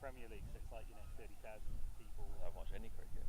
Premier League, so it's like 30,000 people. I don't watch any cricket.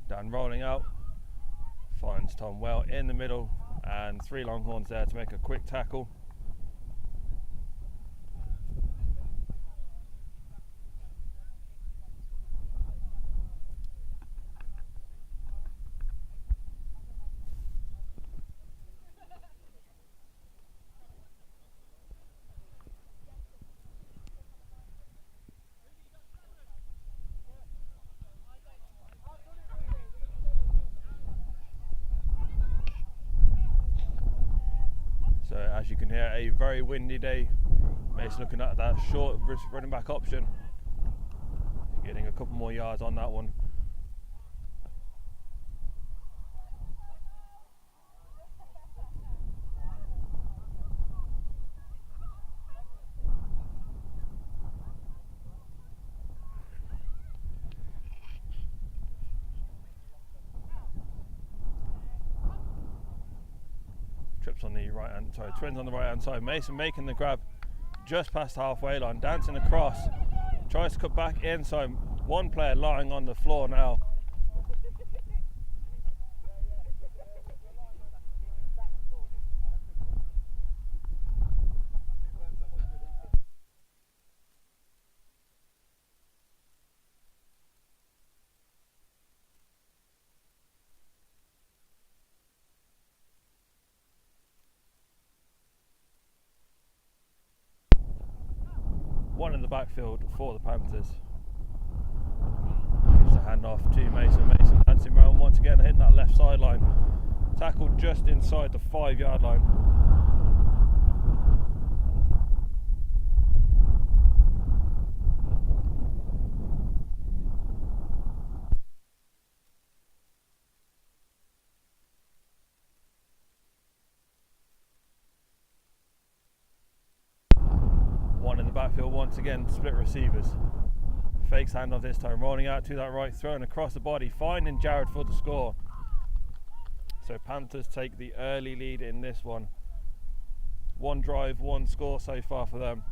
Dan rolling out, finds Tom well in the middle, and 3 Longhorns there to make a quick tackle. So as you can hear, a very windy day. Mason looking at that short running back option, getting a couple more yards on that one. On the right hand, twins on the right hand side. Mason making the grab just past halfway line, dancing across, tries to cut back inside. One player lying on the floor now. One in the backfield for the Panthers. Gives the hand off to Mason. Mason dancing around once again, hitting that left sideline. Tackled just inside the 5-yard line. Backfield once again, split receivers. Fakes handoff this time, rolling out to that right, throwing across the body, finding Jared for the score. So Panthers take the early lead in this one. 1 drive, 1 score so far for them.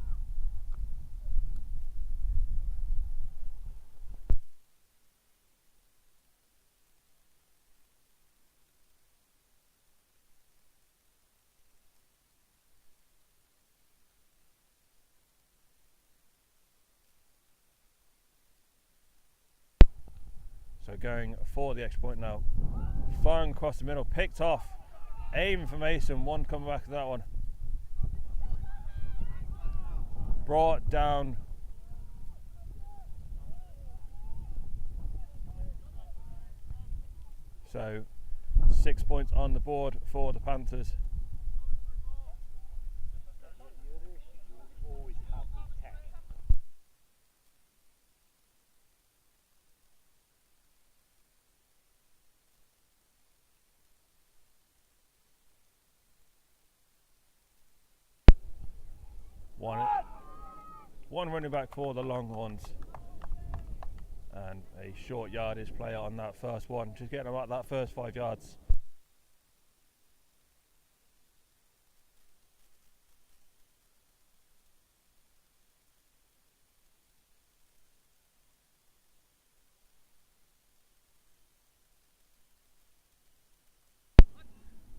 So going for the extra point now. Firing across the middle, picked off. Aim for Mason, one coming back to that one. Brought down. So 6 points on the board for the Panthers. One running back for the Longhorns, and a short yardage player on that first one, just getting about that first 5 yards.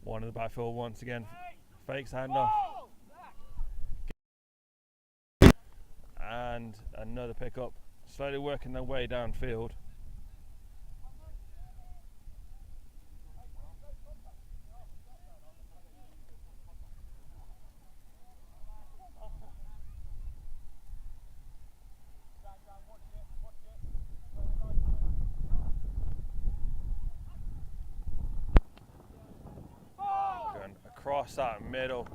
One in the backfield once again. Fakes handoff. And another pickup. Slowly working their way downfield. Going across that middle.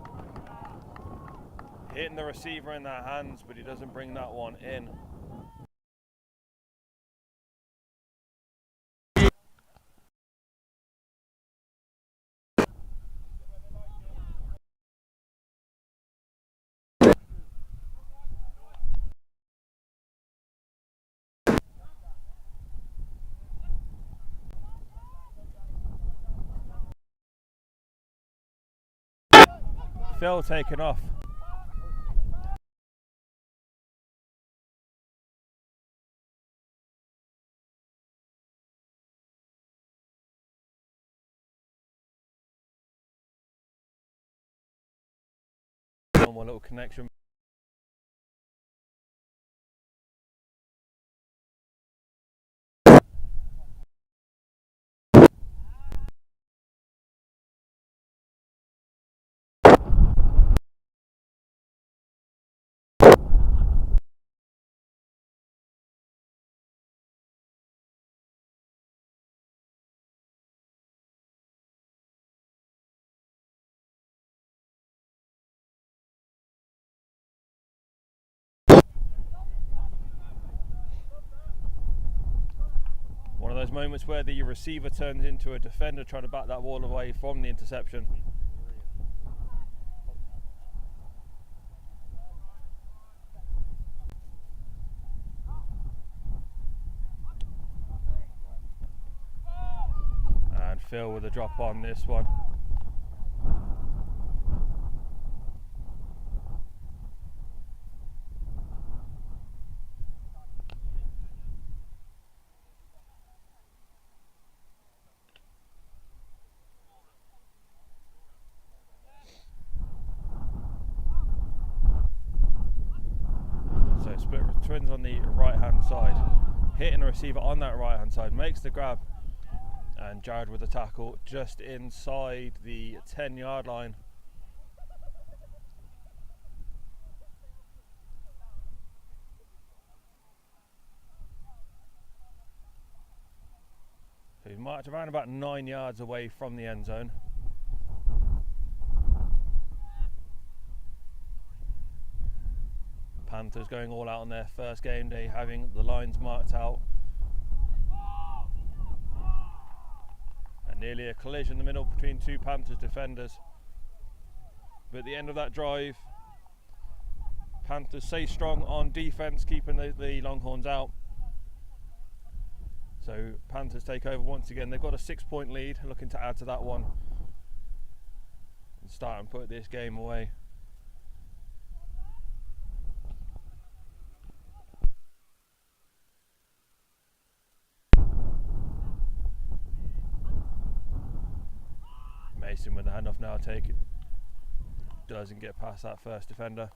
Hitting the receiver in their hands, but he doesn't bring that one in. Phil taken off. One little connection. One of those moments where the receiver turns into a defender trying to back that ball away from the interception. And Phil with a drop on this one. So split twins on the right hand side, hitting the receiver on that right hand side, makes the grab, and Jared with the tackle just inside the 10-yard line. So he's marked around about 9 yards away from the end zone. Panthers going all out on their first game day, having the lines marked out. And nearly a collision in the middle between two Panthers defenders. But at the end of that drive, Panthers stay strong on defense, keeping the Longhorns out. So Panthers take over once again. They've got a 6-point lead, looking to add to that one and start and put this game away. Mason with the handoff now, take it. Doesn't get past that first defender.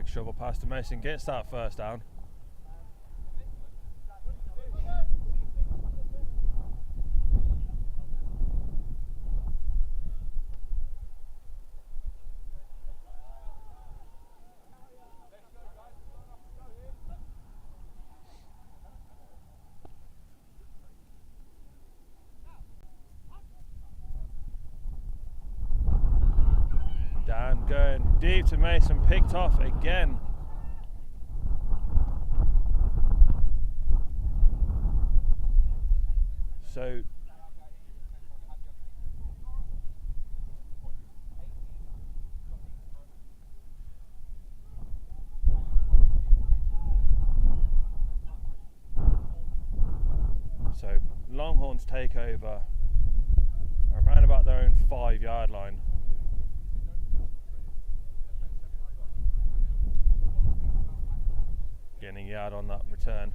Quick shovel pass to Mason, gets that first down. Dan going deep to Mason, picked off again. So Longhorns take over around about their own 5-yard line. Getting a yard on that return.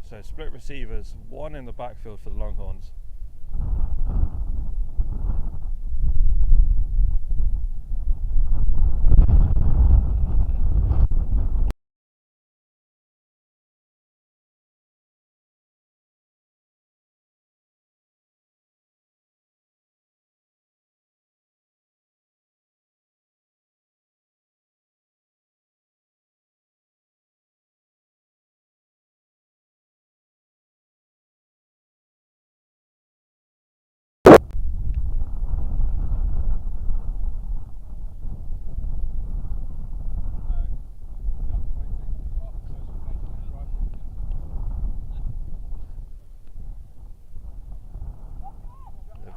So split receivers, one in the backfield for the Longhorns.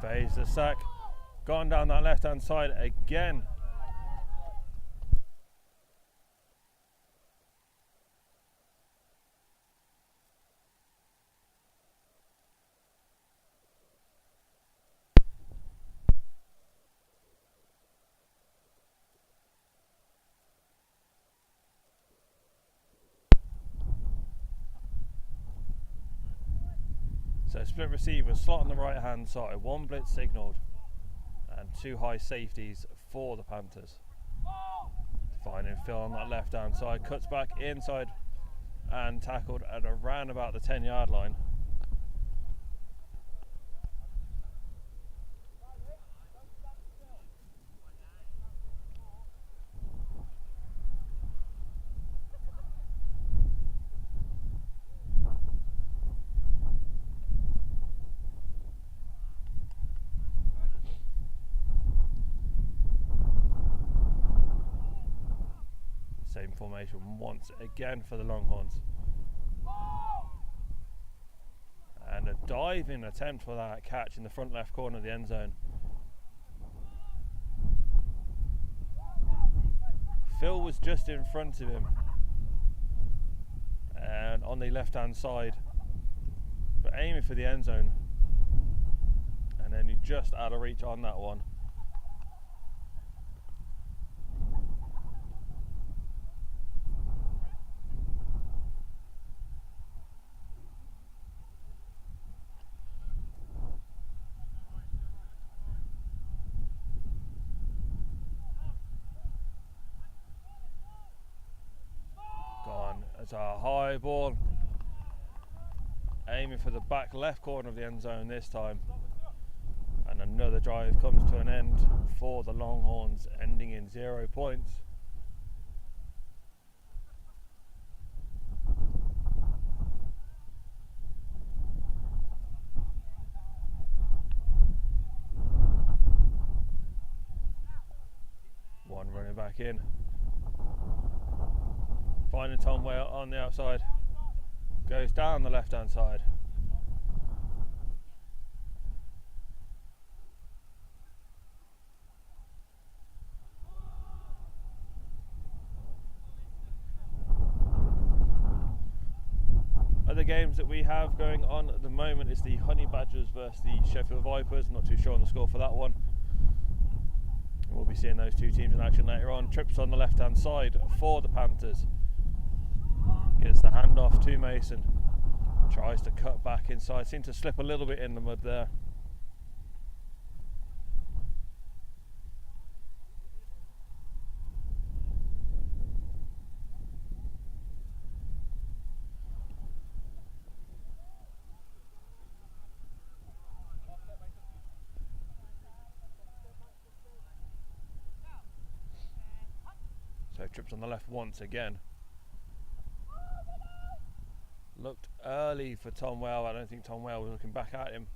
Evades the sack, gone down that left hand side again. So split receivers, slot on the right hand side, one blitz signalled and two high safeties for the Panthers. Finding Phil on that left hand side, cuts back inside and tackled at around about the 10-yard line. Same formation once again for the Longhorns. And a diving attempt for that catch in the front left corner of the end zone. Phil was just in front of him and on the left hand side, but aiming for the end zone, and then he just out of reach on that one. It's a high ball, aiming for the back left corner of the end zone this time, and another drive comes to an end for the Longhorns, ending in 0 points. One running back in. Finding Tom Whale on the outside, goes down the left hand side. Other games that we have going on at the moment is the Honey Badgers versus the Sheffield Vipers. Not too sure on the score for that one. We'll be seeing those two teams in action later on. Trips on the left hand side for the Panthers. Gets the handoff to Mason, tries to cut back inside, seemed to slip a little bit in the mud there. trips on the left once again. Looked early for Tom Well. I don't think Tom Well was looking back at him.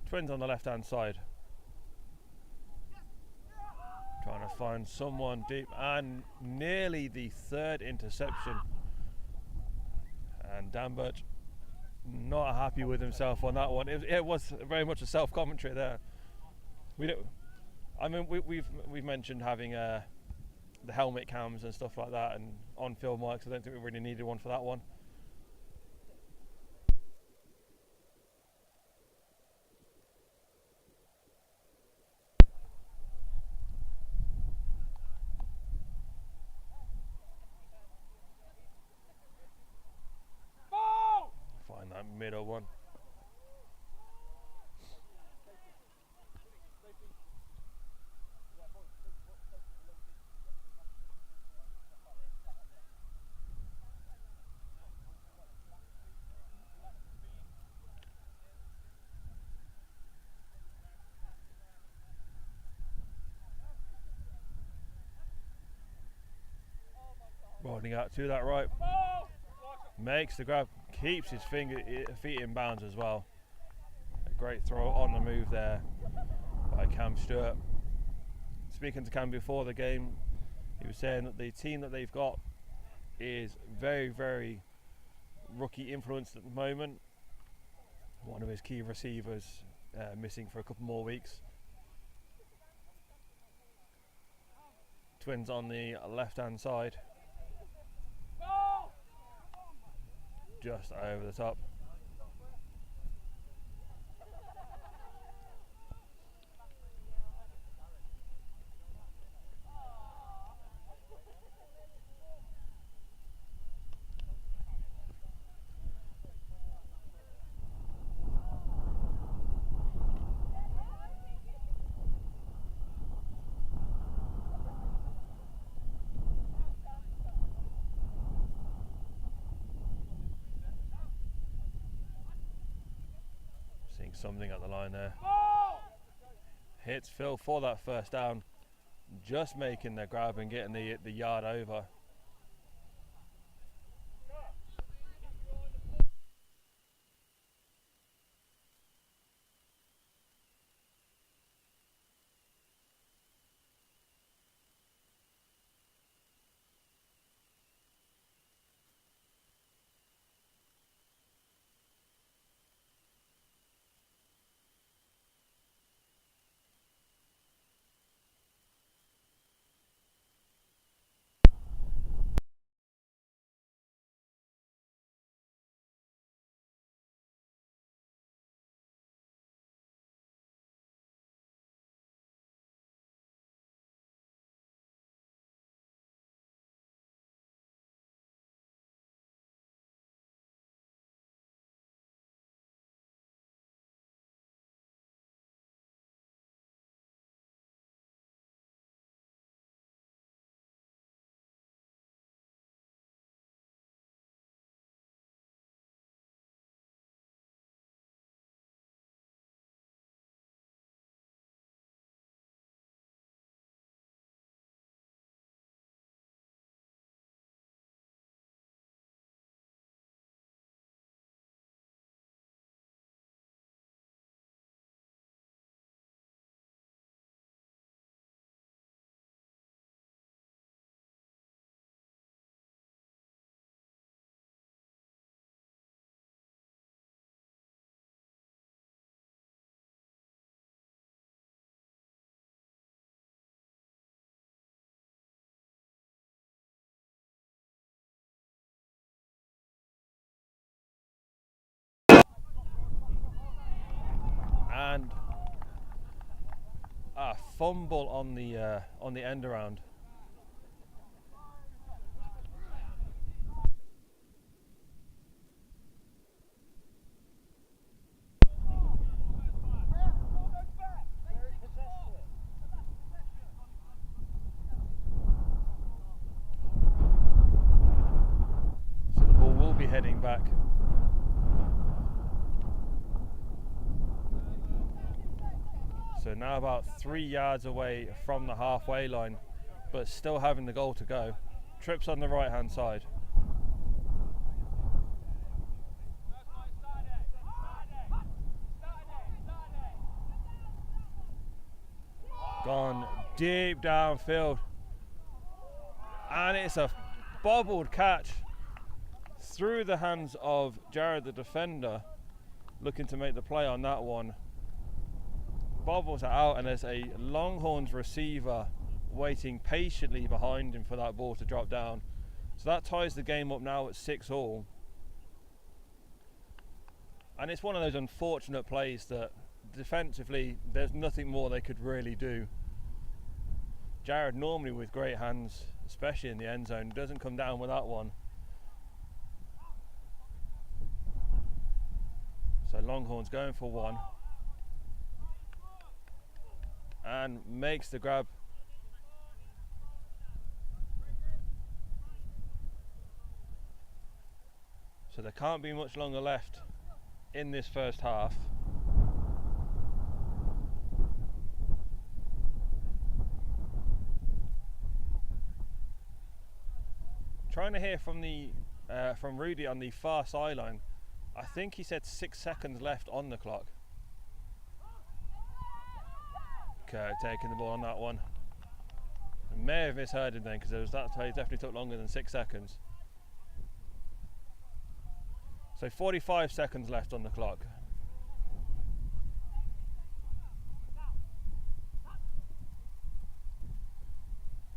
Twins on the left hand side, trying to find someone deep, and nearly the third interception, and Dan Birch not happy with himself on that one. It was very much a self commentary there. We've mentioned having the helmet cams and stuff like that and on field mics. I don't think we really needed one for that one. Find that middle one. Rolling out to that right, makes the grab, keeps his feet in bounds as well. A great throw on the move there by Cam Stewart. Speaking to Cam before the game, he was saying that the team that they've got is very, very rookie influenced at the moment. One of his key receivers missing for a couple more weeks. Twins on the left hand side, just over the top. Something at the line there. Hits Phil for that first down, just making the grab and getting the yard over. And a fumble on the end around. So now about 3 yards away from the halfway line, but still having the goal to go. Trips on the right hand side. Gone deep downfield. And it's a bobbled catch through the hands of Jared, the defender, looking to make the play on that one. Bobbles it out, and there's a Longhorns receiver waiting patiently behind him for that ball to drop down. So that ties the game up now at 6-all. And it's one of those unfortunate plays that defensively there's nothing more they could really do. Jared, normally with great hands, especially in the end zone, doesn't come down with that one. So Longhorns going for one. And makes the grab. So there can't be much longer left in this first half. Trying to hear from Rudy on the far sideline. I think he said 6 seconds left on the clock. Kirk taking the ball on that one. I may have misheard him then, because that play definitely took longer than 6 seconds. So 45 seconds left on the clock.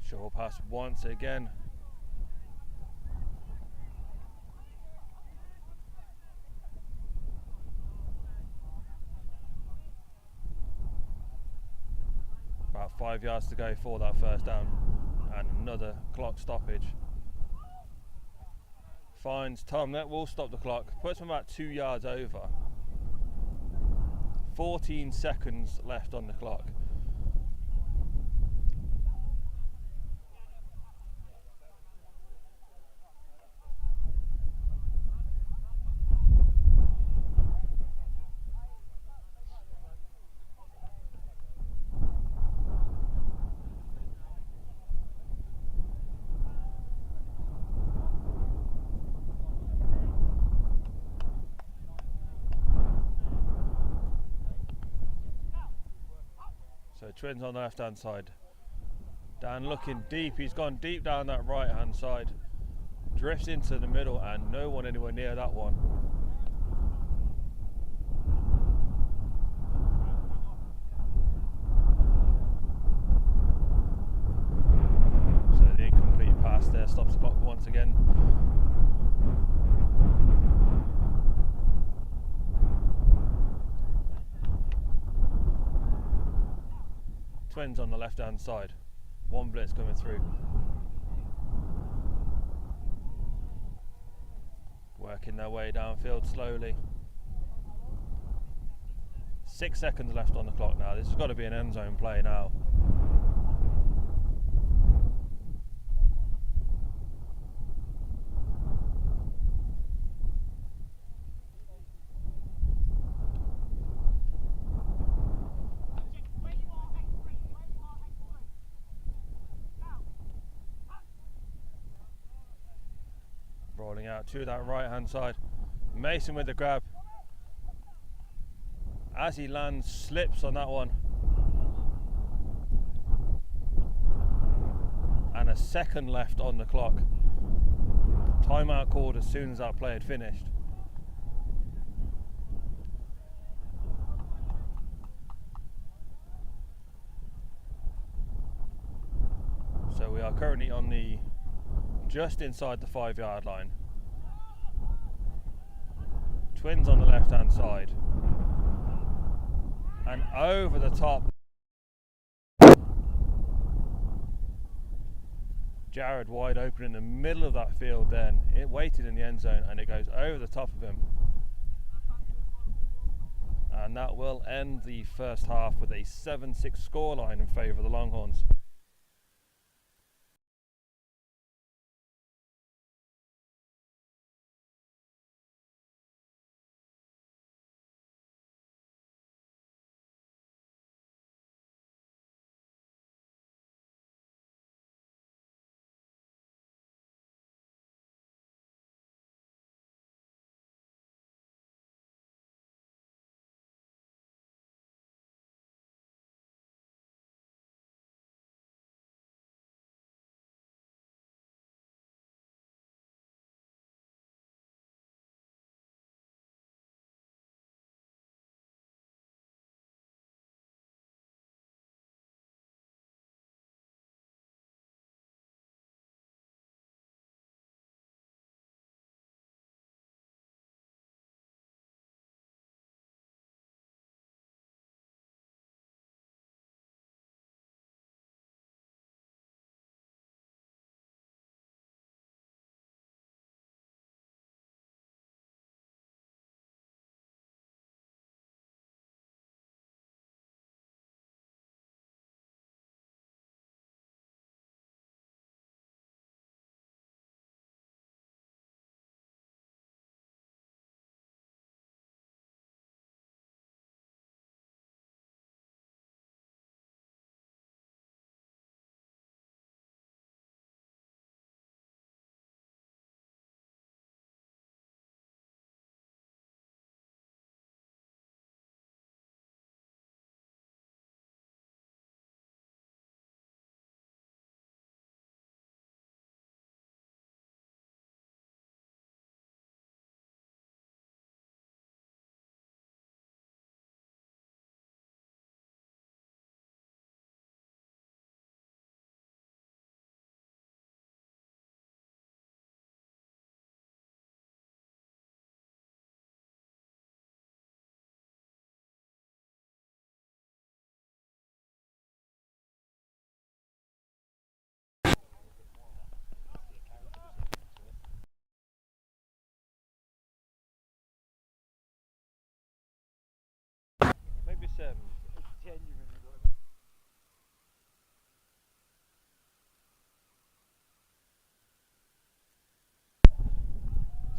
Short pass once again. About 5 yards to go for that first down, and another clock stoppage. Finds Tom, that will stop the clock, puts him about 2 yards over. 14 seconds left on the clock. So Twins on the left hand side. Dan looking deep, he's gone deep down that right hand side. Drifts into the middle, and no one anywhere near that one. So the incomplete pass there stops the clock once again. Twins on the left hand side. One blitz coming through. Working their way downfield slowly. 6 seconds left on the clock now. This has got to be an end zone play now. Rolling out to that right hand side. Mason with the grab. As he lands, slips on that one. And a second left on the clock. Timeout called as soon as that play had finished. So we are currently on the just inside the 5 yard line. Twins on the left hand side. And over the top. Jared wide open in the middle of that field then. It waited in the end zone, and it goes over the top of him. And that will end the first half with a 7-6 scoreline in favour of the Longhorns.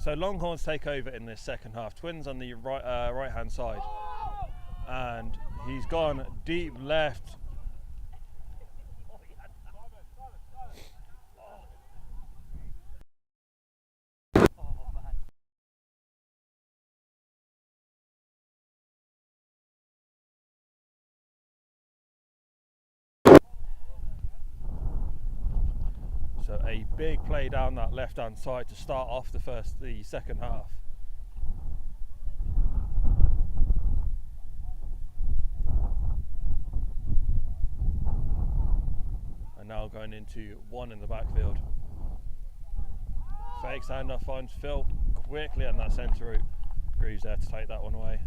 So Longhorns take over in this second half. Twins on the right hand side, and he's gone deep left. So a big play down that left hand side to start off the second half. And now going into one in the backfield. Fakes handoff, finds Phil quickly on that centre route. Greaves there to take that one away.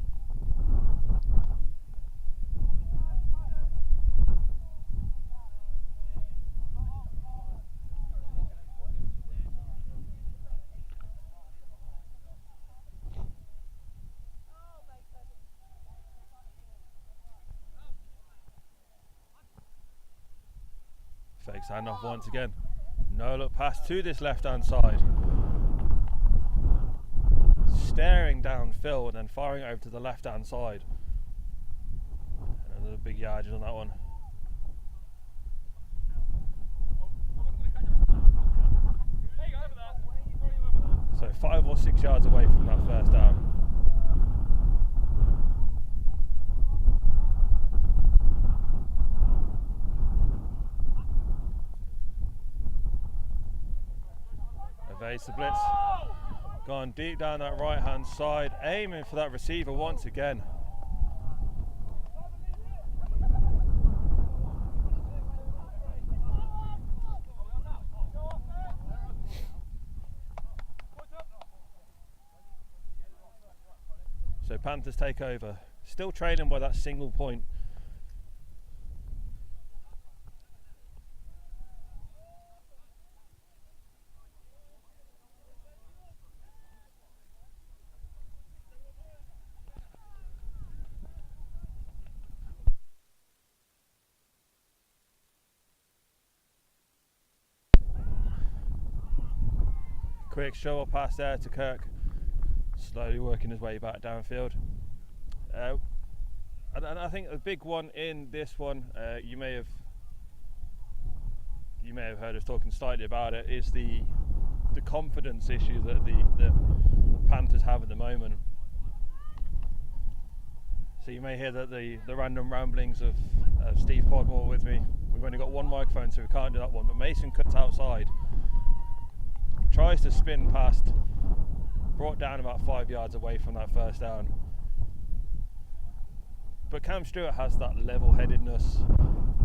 Fakes handoff once again. No look pass to this left hand side. Staring down Phil and then firing over to the left hand side. Another big yardage on that one. So 5 or 6 yards away from that first down. Evades the blitz. Gone deep down that right hand side, aiming for that receiver once again. So Panthers take over, still trailing by that single point. Quick shovel pass there to Kirk, slowly working his way back downfield. And I think the big one in this one, you may have heard us talking slightly about it, is the confidence issue that the Panthers have at the moment. So you may hear that the random ramblings of Steve Podmore with me. We've only got one microphone, so we can't do that one. But Mason cuts outside, tries to spin past, brought down about 5 yards away from that first down. But Cam Stewart has that level-headedness.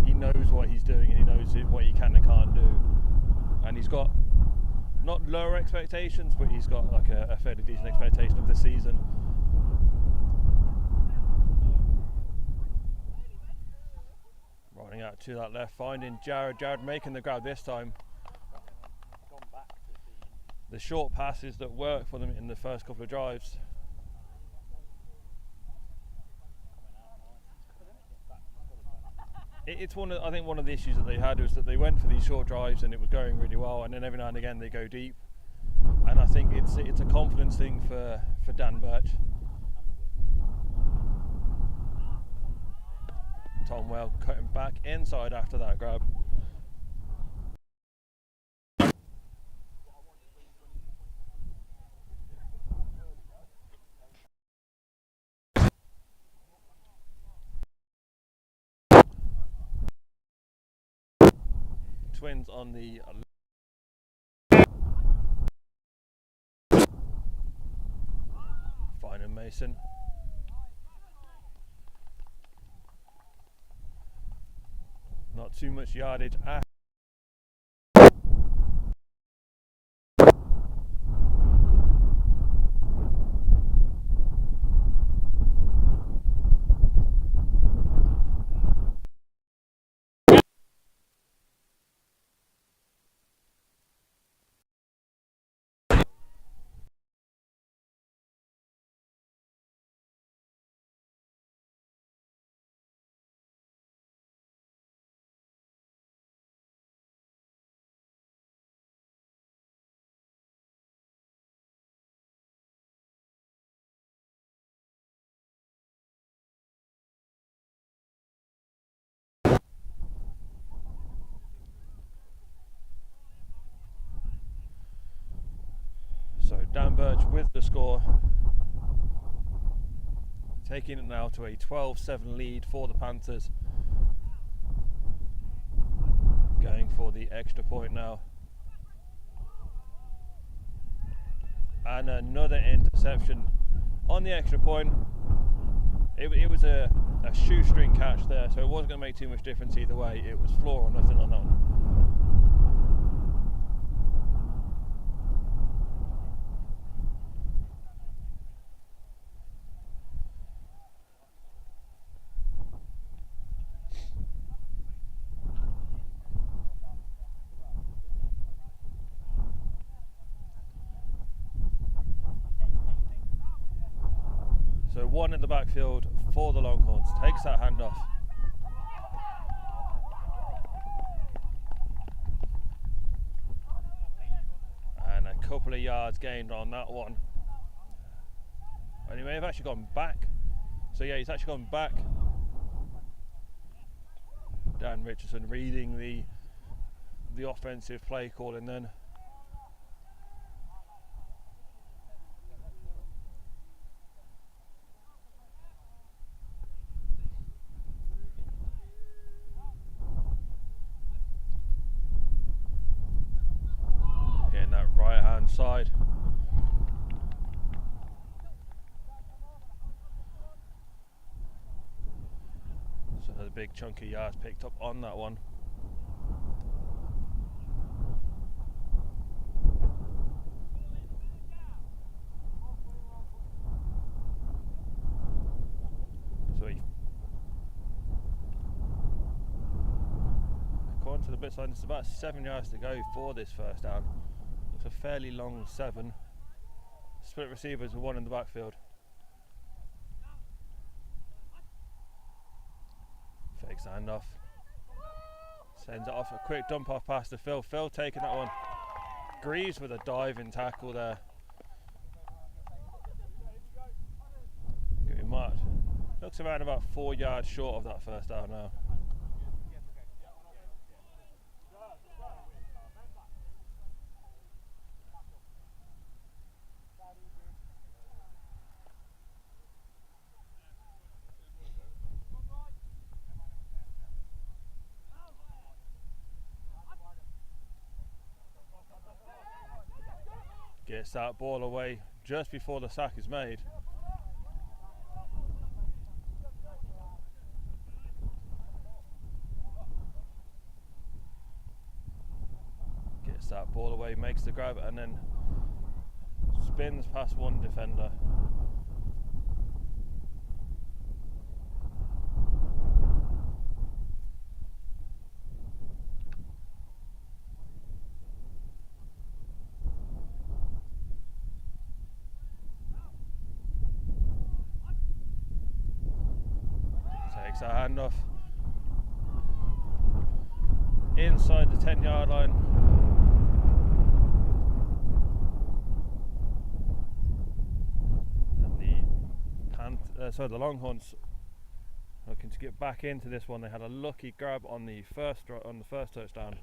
He knows what he's doing and he knows what he can and can't do. And he's got not lower expectations, but he's got like a fairly decent expectation of this season. Running out to that left, finding Jared. Jared making the grab this time. The short passes that work for them in the first couple of drives. It's I think one of the issues that they had was that they went for these short drives and it was going really well, and then every now and again they go deep. And I think it's a confidence thing for Dan Birch. Tom Well cutting back inside after that grab. Twins on the finding Mason. Not too much yardage after. Dan Birch with the score, taking it now to a 12-7 lead for the Panthers, going for the extra point now. And another interception on the extra point. It was a shoestring catch there, so it wasn't going to make too much difference either way. It was floor or nothing on that one. So one in the backfield for the Longhorns, takes that handoff. And a couple of yards gained on that one. And he may have actually gone back. So yeah, he's actually gone back. Dan Richardson reading the offensive play calling then. Getting that right hand side. So another big chunk of yards picked up on that one. So he, according to the bit sign, it's about 7 yards to go for this first down. It's a fairly long 7. Split receivers with one in the backfield. Fakes the handoff. Sends it off, a quick dump off pass to Phil. Phil taking that one. Greaves with a diving tackle there. Getting marked. Looks around about 4 yards short of that first down now. Gets that ball away just before the sack is made. Gets that ball away, makes the grab, and then spins past one defender. Takes a handoff inside the 10-yard line. And the Longhorns looking to get back into this one. They had a lucky grab on the first touchdown.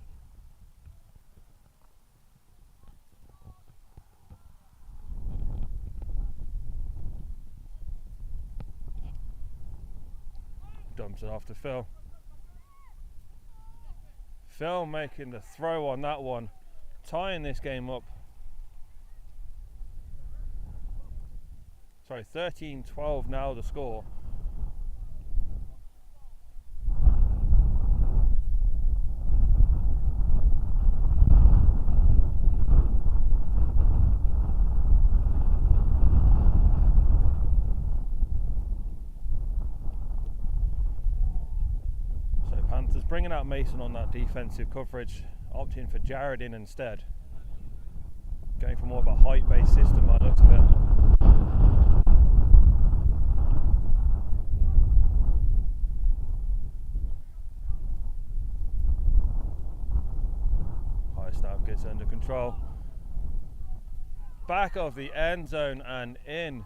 Dumps it off to Phil. Phil making the throw on that one, tying this game up. Sorry, 13-12 now the score. Panthers bringing out Mason on that defensive coverage, opting for Jared in instead. Going for more of a height-based system by the looks of it. High snap gets under control. Back of the end zone and in.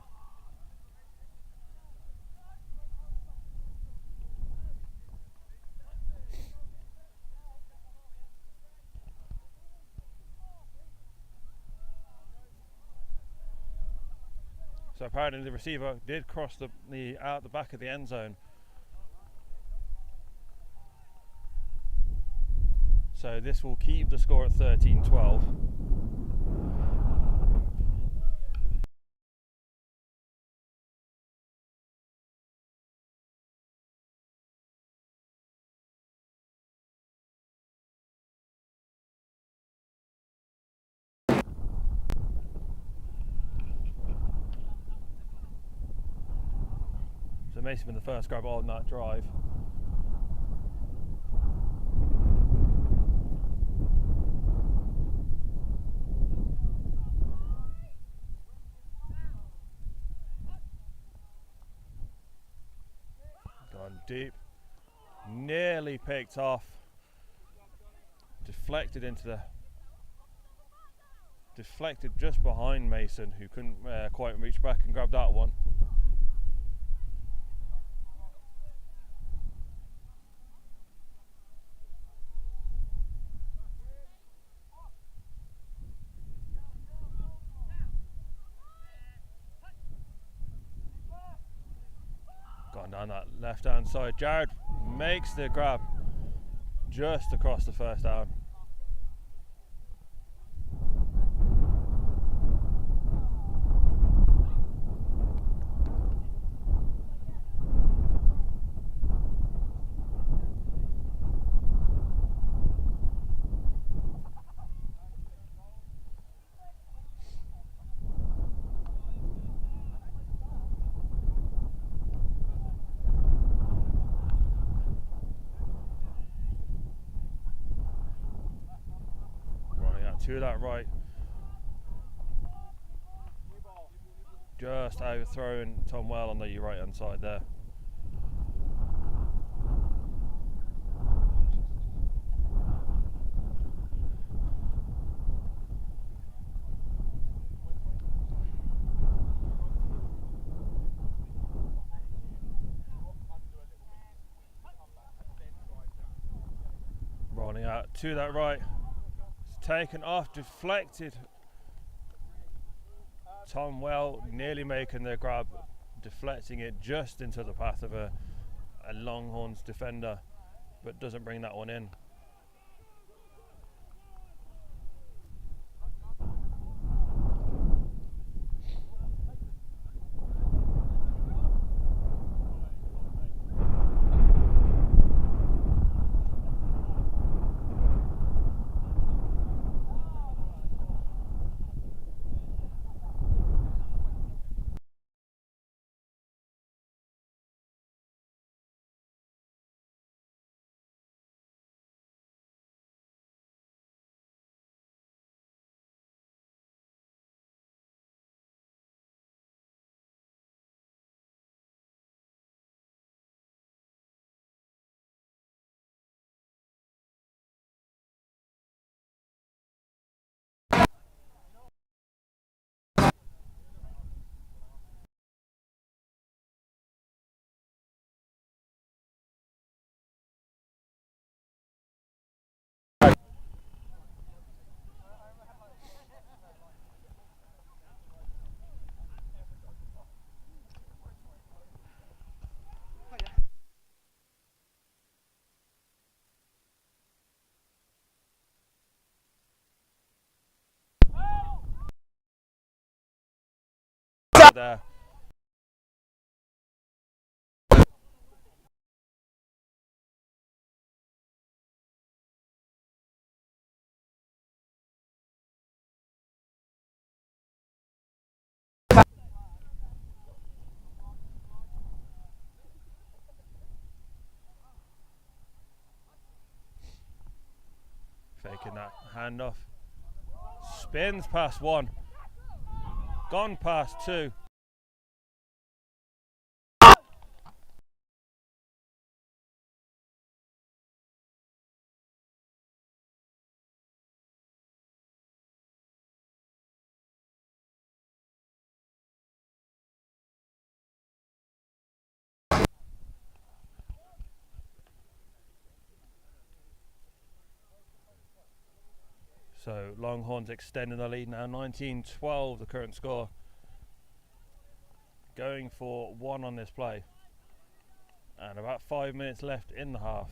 So apparently the receiver did cross the out the back of the end zone. So this will keep the score at 13-12. So Mason with the first grab on that drive. Gone deep. Nearly picked off. Deflected just behind Mason, who couldn't quite reach back and grab that one. Gone down that left hand side. Jared makes the grab just across the first down. To that right, just overthrowing Tom Well on the right hand side there. Rolling out to that right. Taken off, deflected. Tom Well nearly making the grab, deflecting it just into the path of a Longhorns defender, but doesn't bring that one in. There. Faking that handoff. Spins past one. Gone past two. So Longhorns extending the lead now, 19-12 the current score. going for one on this play. And about 5 minutes left in the half.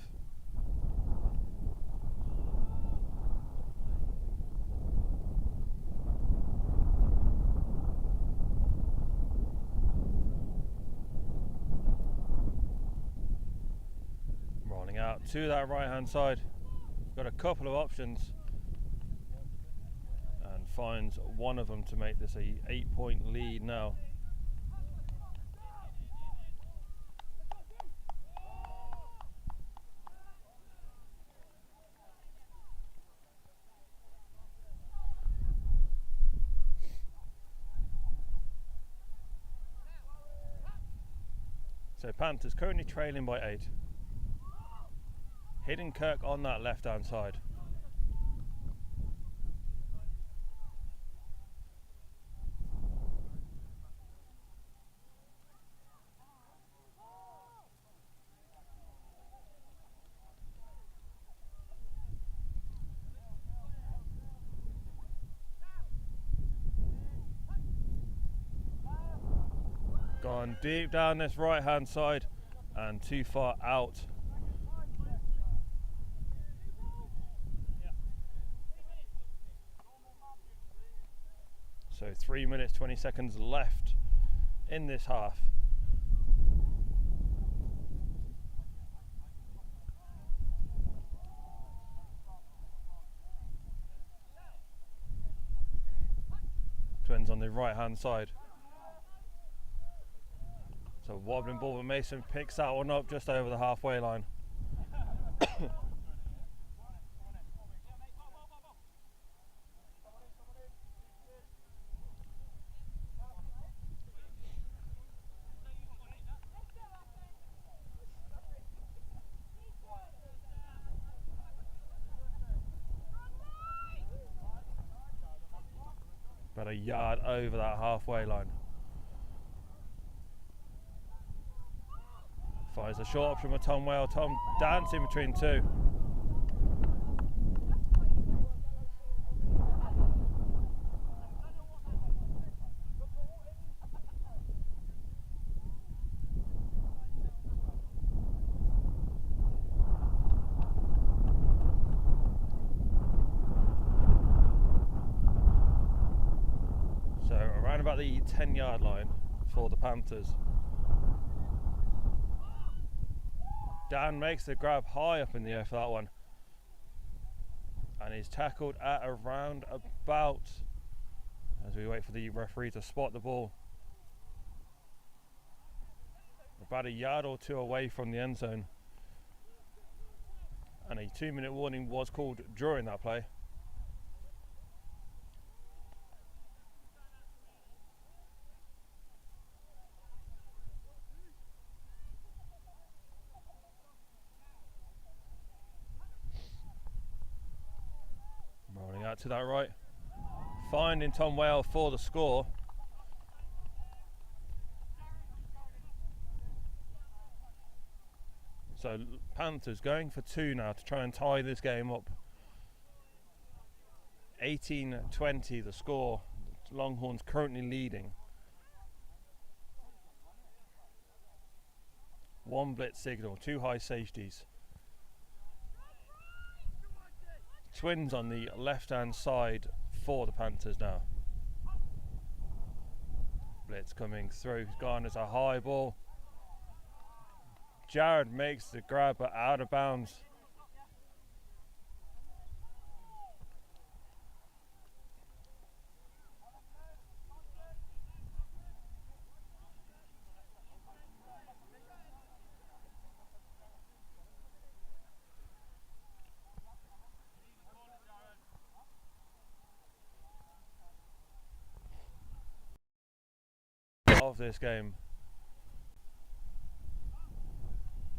Rolling out to that right hand side. Got a couple of options. And finds one of them to make this a 8-point lead now. So Panthers currently trailing by 8. Hidden Kirk on that left hand side. Gone deep down this right hand side and too far out. So 3 minutes 20 seconds left in this half. Twins on the right hand side. So wobbling ball, but Mason picks that one up just over the halfway line. About a yard over that halfway line. Finds a short option with Tom Whale. Tom dancing between two. So around about the 10-yard line for the Panthers. Dan makes the grab high up in the air for that one. And he's tackled at around about, as we wait for the referee to spot the ball, about a yard or two away from the end zone. And a 2-minute warning was called during that play. Rolling out to that right, finding Tom Whale for the score. So Panthers going for 2 now to try and tie this game up. 18-20 the score. Longhorns currently leading. 1 blitz signal, 2 high safeties. Twins on the left hand side for the Panthers now. Blitz coming through, gone as a high ball. Jared makes the grab but out of bounds. Of this game,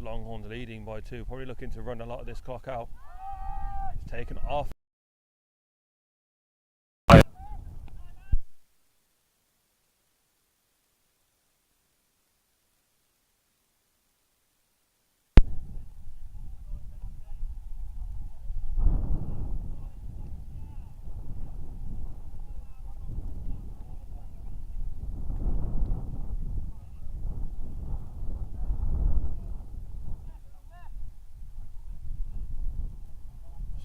Longhorns leading by 2, probably looking to run a lot of this clock out. It's taken off.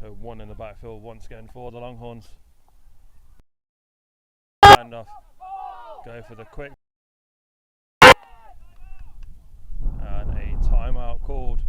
So one in the backfield once again for the Longhorns. Hand off. Go for the quick. And a timeout called.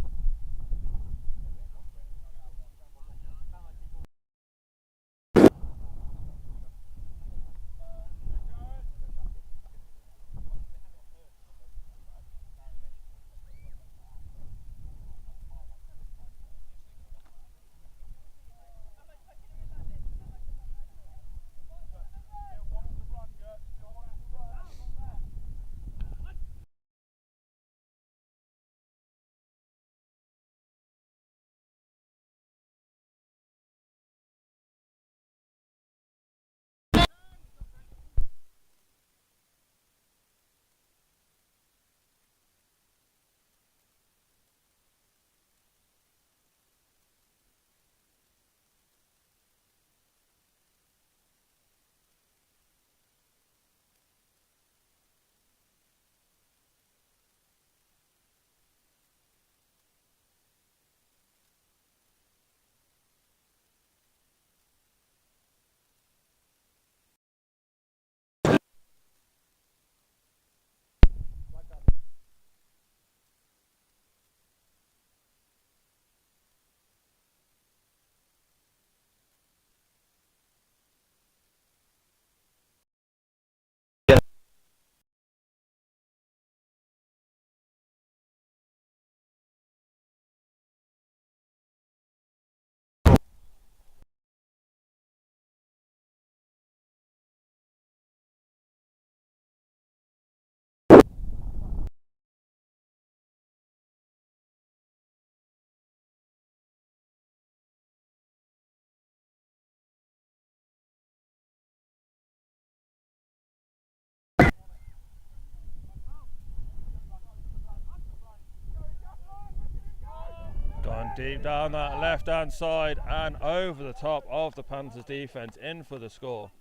Gone deep down that left hand side and over the top of the Panthers defence, in for the score.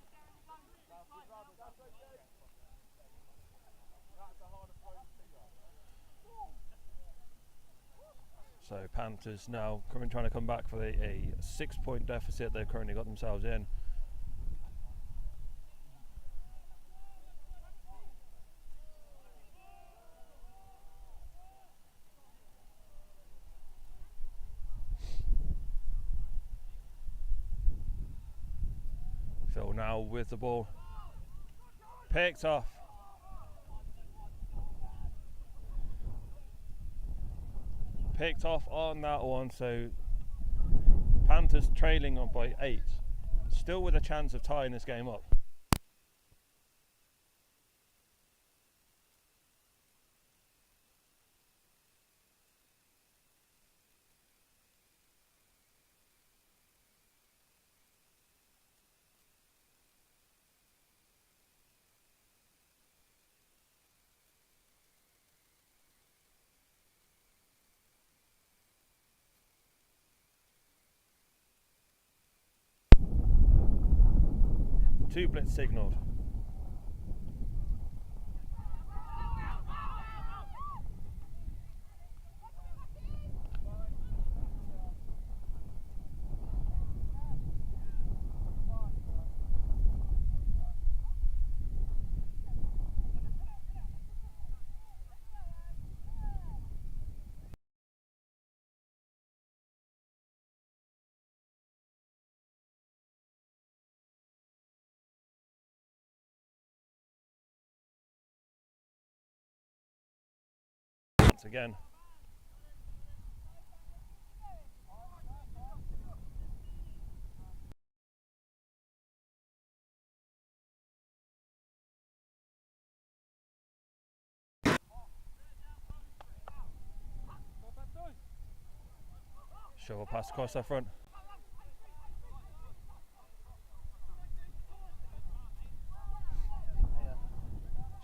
So Panthers now trying to come back for a 6-point deficit they've currently got themselves in. Phil now with the ball. Picked off. Picked off on that one, so Panthers trailing on by 8. Still with a chance of tying this game up. Two blitz signalled. Once again. Shovel pass across that front.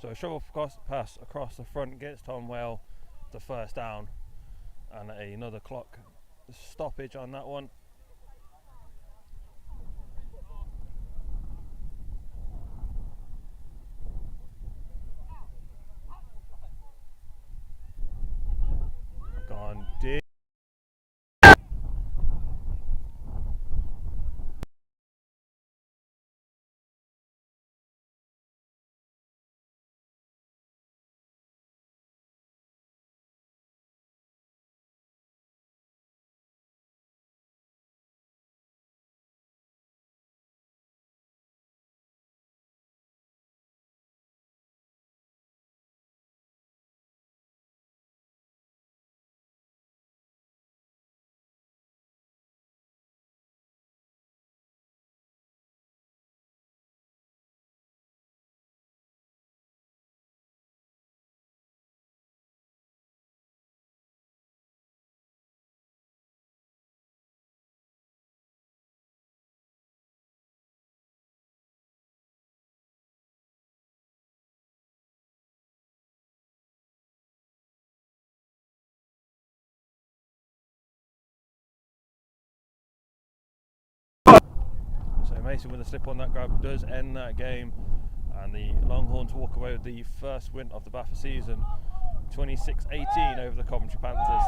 So a shovel pass across the front gets Tom well the first down, and another clock stoppage on that one. Gone deep. So Mason with a slip on that grab does end that game, and the Longhorns walk away with the first win of the BAFA season, 26-18 over the Coventry Panthers.